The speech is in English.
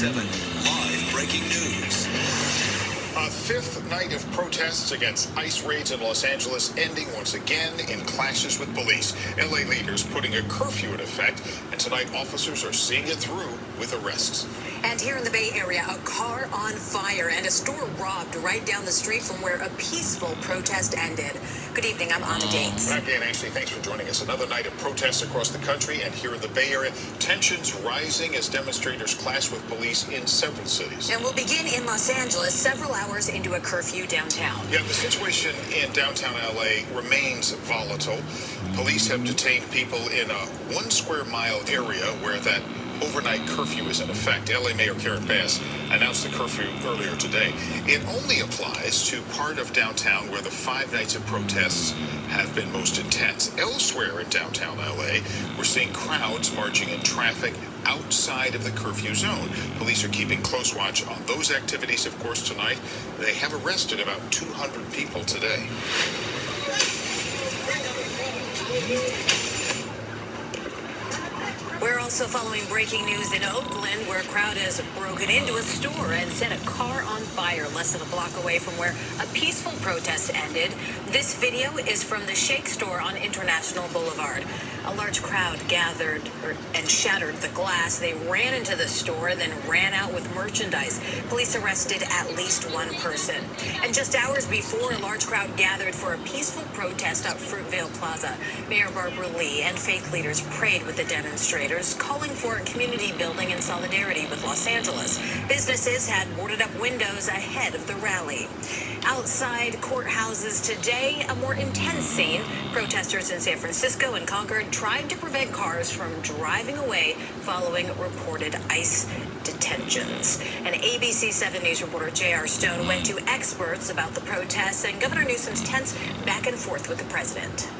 7 live breaking news. A fifth night of protests against ICE raids in Los Angeles ending once again in clashes with police. LA leaders putting a curfew in effect, and tonight officers are seeing it through with arrests. And here in the Bay Area, a car on fire and a store robbed right down the street from where a peaceful protest ended. Good evening, I'm Anna Dates. Okay, and Ashley, thanks for joining us. Another night of protests across the country, and here in the Bay Area, tensions rising as demonstrators clash with police in several cities. And we'll begin in Los Angeles, several hours into a curfew downtown. Yeah, the situation in downtown LA remains volatile. Police have detained people in a 1 square mile area where that overnight curfew is in effect. LA Mayor Karen Bass announced the curfew earlier today. It only applies to part of downtown where the 5 nights of protests have been most intense. Elsewhere in downtown LA, we're seeing crowds marching in traffic outside of the curfew zone. Police are keeping close watch on those activities. Of course, tonight, they have arrested about 200 people today. We're also following breaking news in Oakland, where a crowd has broken into a store and set a car on fire less than a block away from where a peaceful protest ended. This video is from the Shake store on International Boulevard. A large crowd gathered and shattered the glass. They ran into the store, then ran out with merchandise. Police arrested at least one person. And just hours before, a large crowd gathered for a peaceful protest at Fruitvale Plaza. Mayor Barbara Lee and faith leaders prayed with the demonstrators, calling for community building in solidarity with Los Angeles. Businesses had boarded up windows ahead of the rally. Outside courthouses today, a more intense scene. Protesters in San Francisco and Concord tried to prevent cars from driving away following reported ICE detentions. And ABC 7 News reporter J.R. Stone went to experts about the protests and Governor Newsom's tense back and forth with the president.